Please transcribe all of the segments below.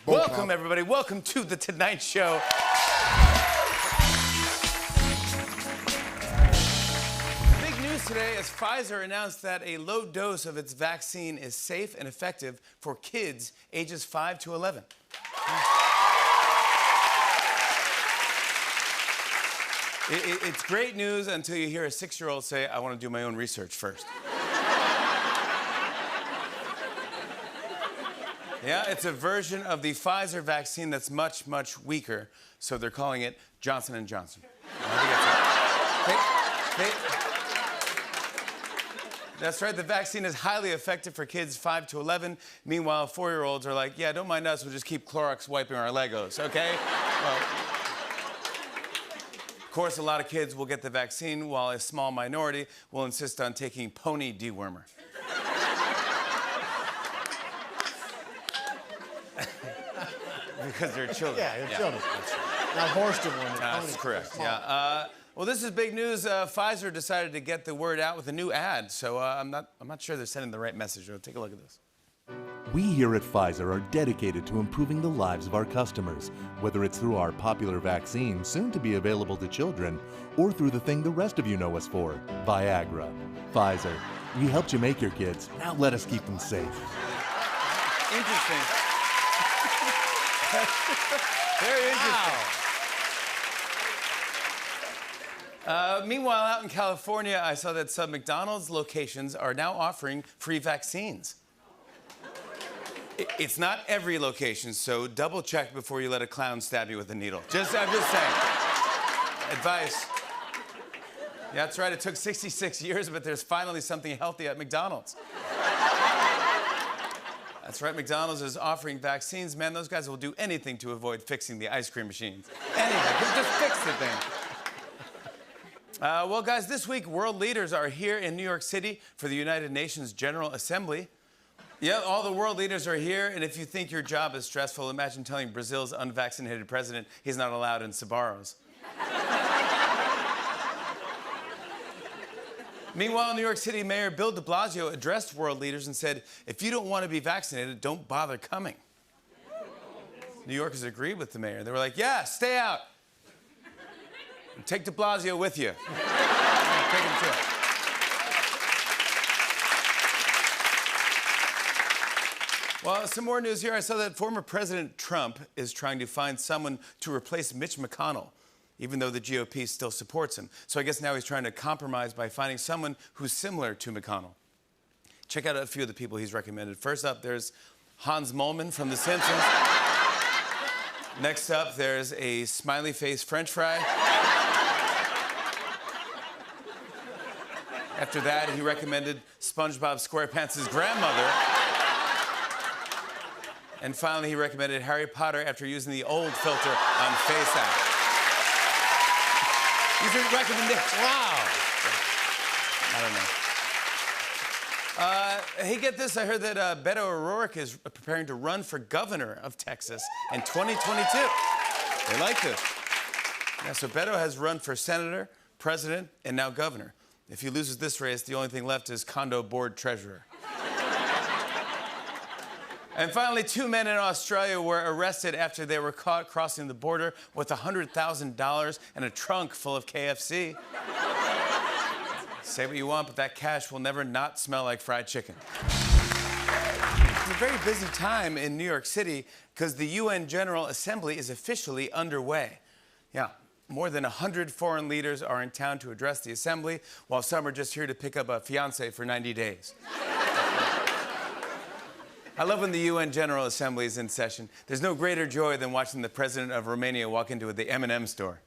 Welcome, everybody. Welcome to The Tonight Show. Big news today as Pfizer announced that a low dose of its vaccine is safe and effective for kids ages 5 to 11. It's great news until you hear a 6-year-old say, I want to do my own research first. Yeah, it's a version of the Pfizer vaccine that's much, much weaker, so they're calling it Johnson & Johnson. That's right, the vaccine is highly effective for kids 5 to 11. Meanwhile, 4-year-olds are like, yeah, don't mind us, we'll just keep Clorox wiping our Legos, okay? Well, of course, a lot of kids will get the vaccine, while a small minority will insist on taking pony dewormer. Because they're children. Yeah, they're children. Not horse dewormer. That's correct, yeah. Well, this is big news. Pfizer decided to get the word out with a new ad, so I'm not sure they're sending the right message. Take a look at this. We here at Pfizer are dedicated to improving the lives of our customers, whether it's through our popular vaccine, soon to be available to children, or through the thing the rest of you know us for, Viagra. Pfizer, we helped you make your kids. Now let us keep them safe. Interesting. Very interesting. Wow. Meanwhile, out in California, I saw that some McDonald's locations are now offering free vaccines. It's not every location, so double check before you let a clown stab you with a needle. I'm just saying. Advice. Yeah, that's right. It took 66 years, but there's finally something healthy at McDonald's. That's right, McDonald's is offering vaccines. Man, those guys will do anything to avoid fixing the ice cream machines. Anything, just fix the thing. Well, guys, this week, world leaders are here in New York City for the United Nations General Assembly. Yeah, all the world leaders are here, and if you think your job is stressful, imagine telling Brazil's unvaccinated president he's not allowed in Sbarros. Meanwhile, New York City Mayor Bill de Blasio addressed world leaders and said, if you don't want to be vaccinated, don't bother coming. New Yorkers agreed with the mayor. They were like, yeah, stay out. And take de Blasio with you. Take him to it. Well, some more news here. I saw that former President Trump is trying to find someone to replace Mitch McConnell, even though the GOP still supports him. So I guess now he's trying to compromise by finding someone who's similar to McConnell. Check out a few of the people he's recommended. First up, there's Hans Moleman from The Simpsons. Next up, there's a smiley-faced French fry. After that, he recommended SpongeBob SquarePants' grandmother. And finally, he recommended Harry Potter after using the old filter on FaceApp. These are recommendations. Wow. I don't know. Hey, get this. I heard that Beto O'Rourke is preparing to run for governor of Texas in 2022. They like this. Yeah, so Beto has run for senator, president, and now governor. If he loses this race, the only thing left is condo board treasurer. And finally, 2 men in Australia were arrested after they were caught crossing the border with $100,000 and a trunk full of KFC. Say what you want, but that cash will never not smell like fried chicken. It's a very busy time in New York City because the UN General Assembly is officially underway. Yeah, more than 100 foreign leaders are in town to address the assembly, while some are just here to pick up a fiancé for 90 days. I love when the UN General Assembly is in session. There's no greater joy than watching the president of Romania walk into the M&M store.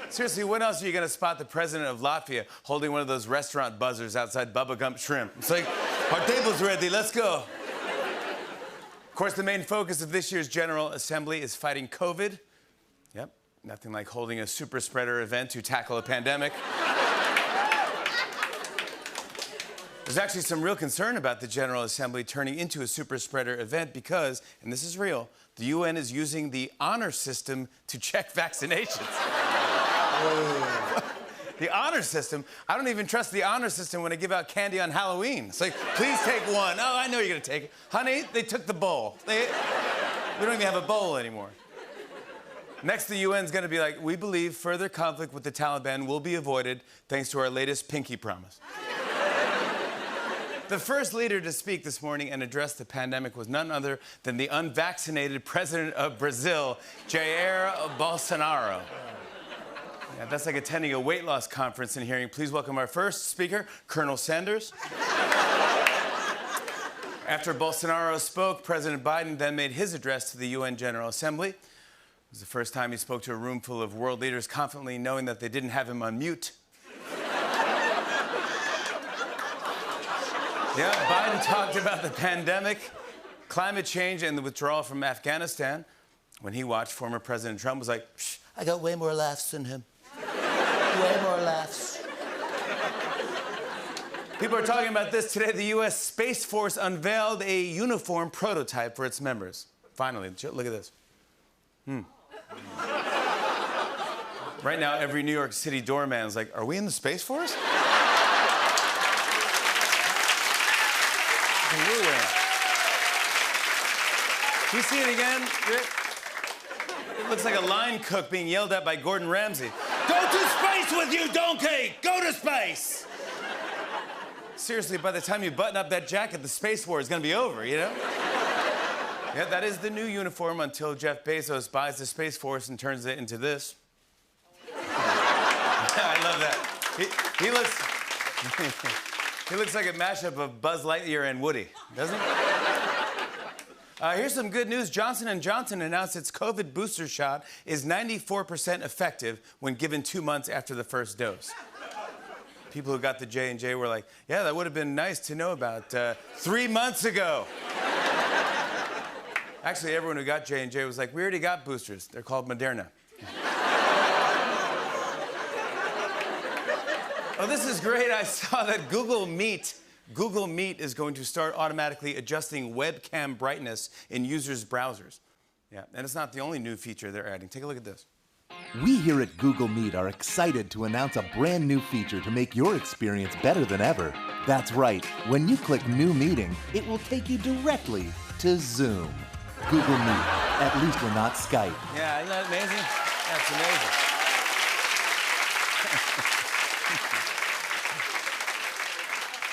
Seriously, when else are you going to spot the president of Latvia holding one of those restaurant buzzers outside Bubba Gump Shrimp? It's like, our table's ready, let's go. Of course, the main focus of this year's General Assembly is fighting COVID. Yep, nothing like holding a super spreader event to tackle a pandemic. There's actually some real concern about the General Assembly turning into a super spreader event because, and this is real, the UN is using the honor system to check vaccinations. The honor system? I don't even trust the honor system when I give out candy on Halloween. It's like, please take one. Oh, I know you're gonna take it. Honey, they took the bowl. We don't even have a bowl anymore. Next, the UN's gonna be like, we believe further conflict with the Taliban will be avoided thanks to our latest pinky promise. The first leader to speak this morning and address the pandemic was none other than the unvaccinated president of Brazil, Jair Bolsonaro. Yeah, that's like attending a weight loss conference and hearing, please welcome our first speaker, Colonel Sanders. After Bolsonaro spoke, President Biden then made his address to the UN General Assembly. It was the first time he spoke to a room full of world leaders, confidently knowing that they didn't have him on mute. Yeah, Biden talked about the pandemic, climate change, and the withdrawal from Afghanistan. When he watched, former President Trump was like, psh, I got way more laughs than him. Way more laughs. People are talking about this today. The U.S. Space Force unveiled a uniform prototype for its members. Finally, look at this. Right now, every New York City doorman is like, are we in the Space Force? Can you see it again, Rick? It looks like a line cook being yelled at by Gordon Ramsay. Go to space with you, donkey! Go to space! Seriously, by the time you button up that jacket, the space war is gonna be over, you know? Yeah, that is the new uniform until Jeff Bezos buys the Space Force and turns it into this. I love that. He looks like a mashup of Buzz Lightyear and Woody, doesn't he? Here's some good news. Johnson & Johnson announced its COVID booster shot is 94% effective when given 2 months after the first dose. People who got the J&J were like, yeah, that would have been nice to know about 3 months ago. Actually, everyone who got J&J was like, we already got boosters. They're called Moderna. Oh, this is great. I saw that Google Meet is going to start automatically adjusting webcam brightness in users' browsers. Yeah, and it's not the only new feature they're adding. Take a look at this. We here at Google Meet are excited to announce a brand new feature to make your experience better than ever. That's right. When you click New Meeting, it will take you directly to Zoom. Google Meet. At least we're not Skype. Yeah, isn't that amazing? That's amazing.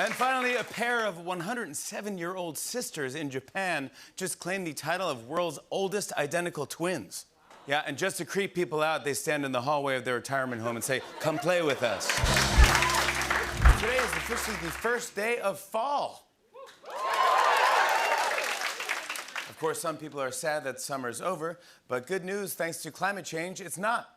And finally, a pair of 107-year-old sisters in Japan just claimed the title of world's oldest identical twins. Yeah, and just to creep people out, they stand in the hallway of their retirement home and say, come play with us. Today is officially the first day of fall. Of course, some people are sad that summer's over, but good news, thanks to climate change, it's not.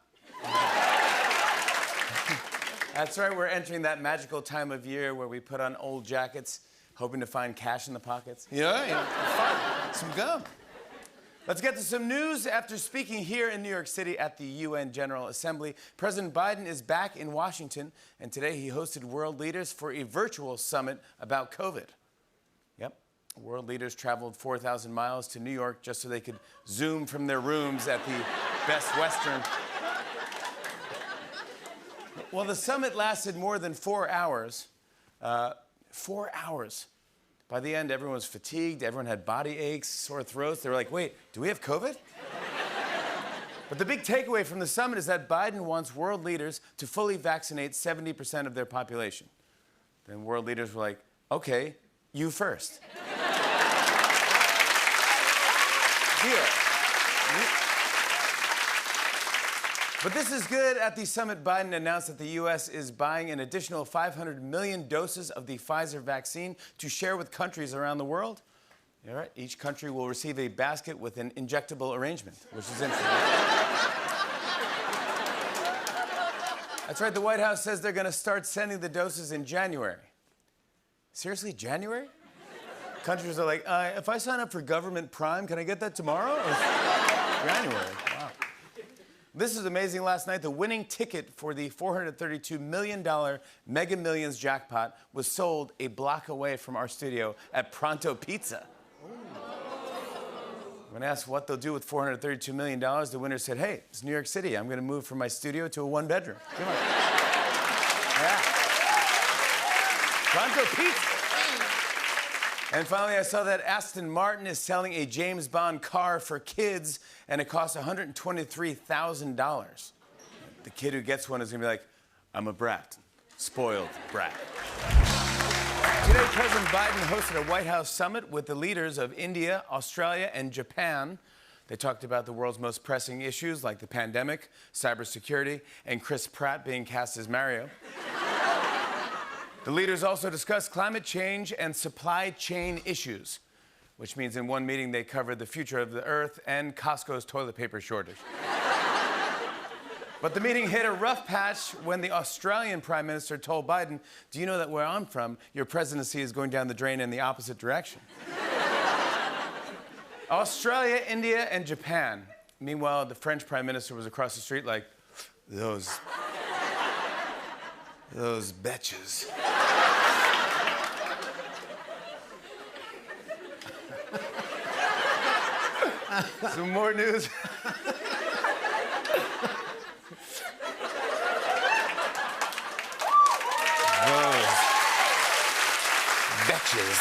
That's right, we're entering that magical time of year where we put on old jackets, hoping to find cash in the pockets. Yeah, fun. Some gum. Let's get to some news. After speaking here in New York City at the UN General Assembly, President Biden is back in Washington, and today he hosted world leaders for a virtual summit about COVID. Yep, world leaders traveled 4,000 miles to New York just so they could Zoom from their rooms at the Best Western. Well, the summit lasted more than 4 hours. 4 hours. By the end, everyone was fatigued. Everyone had body aches, sore throats. They were like, wait, do we have COVID? But the big takeaway from the summit is that Biden wants world leaders to fully vaccinate 70% of their population. Then world leaders were like, okay, you first. Deal. But this is good. At the summit, Biden announced that the U.S. is buying an additional 500 million doses of the Pfizer vaccine to share with countries around the world. All right, each country will receive a basket with an injectable arrangement, which is interesting. That's right, the White House says they're going to start sending the doses in January. Seriously, January? Countries are like, if I sign up for government Prime, can I get that tomorrow? Or January. Wow. This is amazing. Last night, the winning ticket for the $432 million Mega Millions jackpot was sold a block away from our studio at Pronto Pizza. When asked what they'll do with $432 million, the winner said, hey, it's New York City. I'm going to move from my studio to a one-bedroom. Come on. Yeah. Pronto Pizza. And finally, I saw that Aston Martin is selling a James Bond car for kids, and it costs $123,000. The kid who gets one is gonna be like, I'm a brat, spoiled brat. Today, President Biden hosted a White House summit with the leaders of India, Australia, and Japan. They talked about the world's most pressing issues like the pandemic, cybersecurity, and Chris Pratt being cast as Mario. The leaders also discussed climate change and supply chain issues, which means in one meeting they covered the future of the Earth and Costco's toilet paper shortage. But the meeting hit a rough patch when the Australian Prime Minister told Biden, do you know that where I'm from, your presidency is going down the drain in the opposite direction? Australia, India, and Japan. Meanwhile, the French Prime Minister was across the street like, those betches. Some more news. Those betches.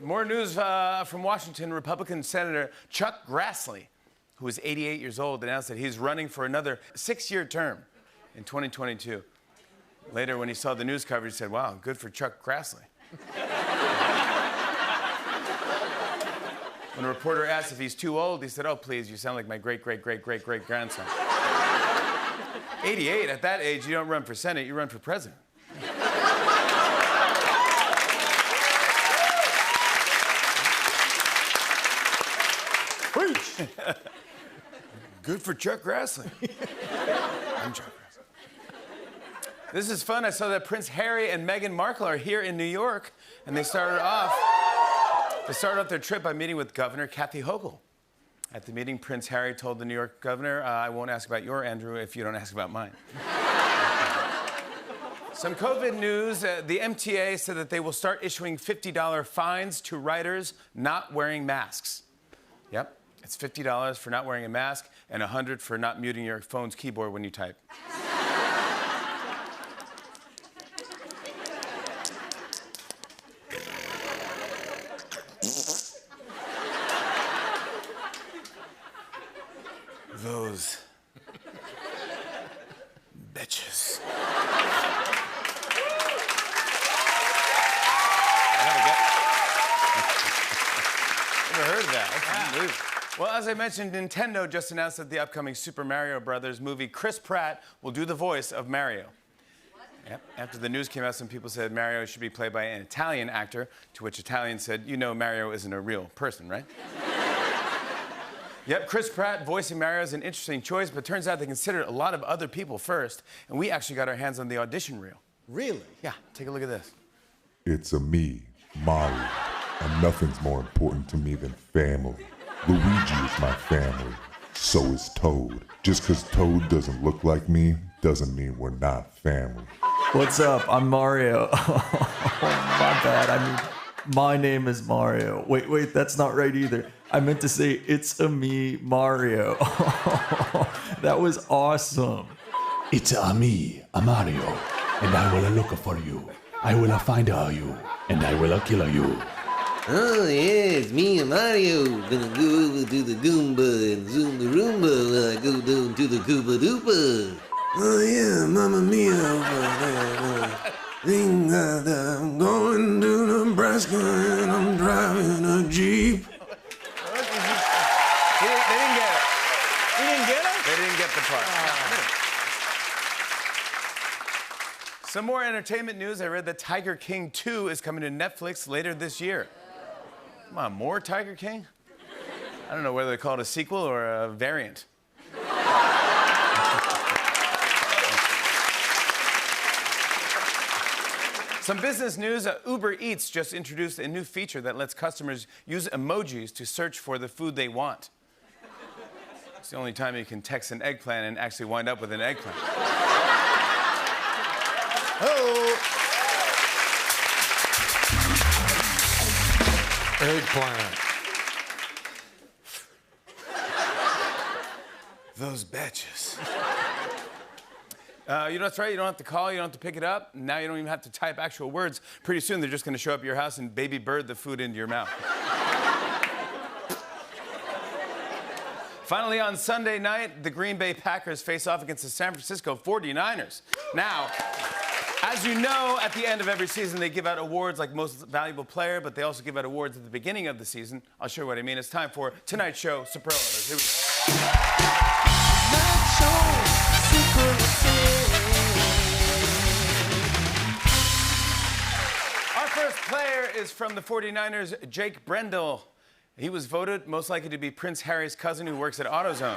More news from Washington. Republican Senator Chuck Grassley, who is 88 years old, announced that he's running for another 6-year term in 2022. Later, when he saw the news coverage, he said, wow, good for Chuck Grassley. When a reporter asked if he's too old, he said, oh, please, you sound like my great-great-great-great-great-grandson. 88, at that age, you don't run for Senate, you run for president. Preach! Good for Chuck Grassley. I'm Chuck Grassley. This is fun. I saw that Prince Harry and Meghan Markle are here in New York, and they started off their trip by meeting with Governor Kathy Hochul. At the meeting, Prince Harry told the New York governor, I won't ask about your Andrew if you don't ask about mine. Some COVID news. The MTA said that they will start issuing $50 fines to riders not wearing masks. Yep, it's $50 for not wearing a mask and $100 for not muting your phone's keyboard when you type. Those bitches. Never heard of that. That's unbelievable. Well, as I mentioned, Nintendo just announced that the upcoming Super Mario Brothers movie, Chris Pratt will do the voice of Mario. Yep. After the news came out, some people said Mario should be played by an Italian actor, to which Italians said, you know Mario isn't a real person, right? Yep, Chris Pratt voicing Mario is an interesting choice, but turns out they considered a lot of other people first, and we actually got our hands on the audition reel. Really? Yeah, take a look at this. It's a me, Mario, and nothing's more important to me than family. Luigi is my family, so is Toad. Just because Toad doesn't look like me doesn't mean we're not family. What's up? I'm Mario. Oh, my bad. I mean, my name is Mario. Wait, that's not right either. I meant to say, it's a me, Mario. That was awesome. It's a me, a Mario, and I will look for you. I will find you, and I will kill you. Oh yeah, it's me and Mario. Gonna go over to the Goomba and zoom the Roomba while I go down to the Koopa Doopa. Oh yeah, Mamma Mia over there. I'm going to Nebraska and I'm driving a Jeep. They didn't get it. You didn't get it? They didn't get the part. Some more entertainment news. I read that Tiger King 2 is coming to Netflix later this year. Come on, more Tiger King? I don't know whether they call it a sequel or a variant. Some business news. Uber Eats just introduced a new feature that lets customers use emojis to search for the food they want. It's the only time you can text an eggplant and actually wind up with an eggplant. Oh. Eggplant. Those betches. You know, that's right. You don't have to call. You don't have to pick it up. Now you don't even have to type actual words. Pretty soon they're just going to show up at your house and baby bird the food into your mouth. Finally, on Sunday night, the Green Bay Packers face off against the San Francisco 49ers. Now, as you know, at the end of every season, they give out awards like Most Valuable Player, but they also give out awards at the beginning of the season. I'll show you what I mean. It's time for Tonight Show Superlatives. Here we go. Our first player is from the 49ers, Jake Brendel. He was voted most likely to be Prince Harry's cousin who works at AutoZone.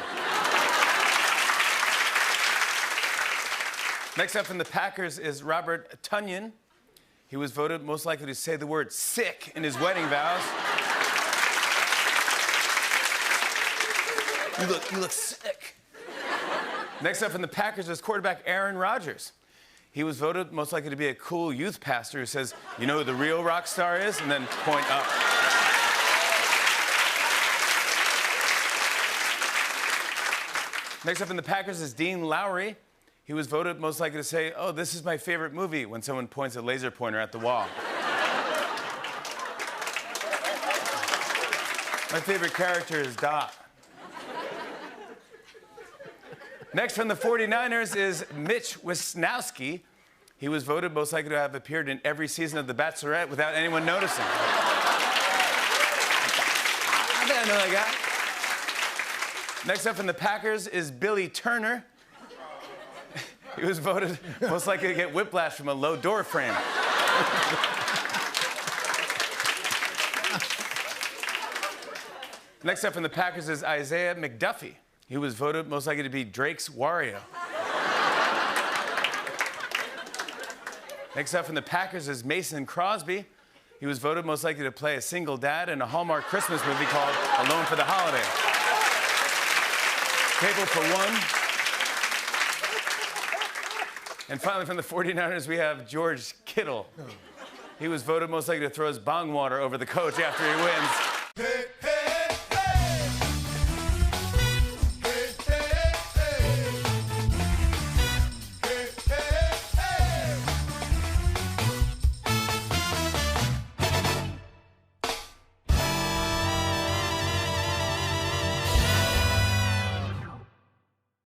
Next up from the Packers is Robert Tonyan. He was voted most likely to say the word sick in his wedding vows. You look sick. Next up from the Packers is quarterback Aaron Rodgers. He was voted most likely to be a cool youth pastor who says, "You know who the real rock star is?" and then point up. Next up in the Packers is Dean Lowry. He was voted most likely to say, "Oh, this is my favorite movie," when someone points a laser pointer at the wall. My favorite character is Dot. Next from the 49ers is Mitch Wisnowski. He was voted most likely to have appeared in every season of The Bachelorette without anyone noticing. I think I know that guy. Next up from the Packers is Billy Turner. He was voted most likely to get whiplash from a low door frame. Next up from the Packers is Isaiah McDuffie. He was voted most likely to be Drake's Wario. Next up from the Packers is Mason Crosby. He was voted most likely to play a single dad in a Hallmark Christmas movie called Alone for the Holiday. Table for one. And finally, from the 49ers, we have George Kittle. He was voted most likely to throw his bong water over the coach after he wins.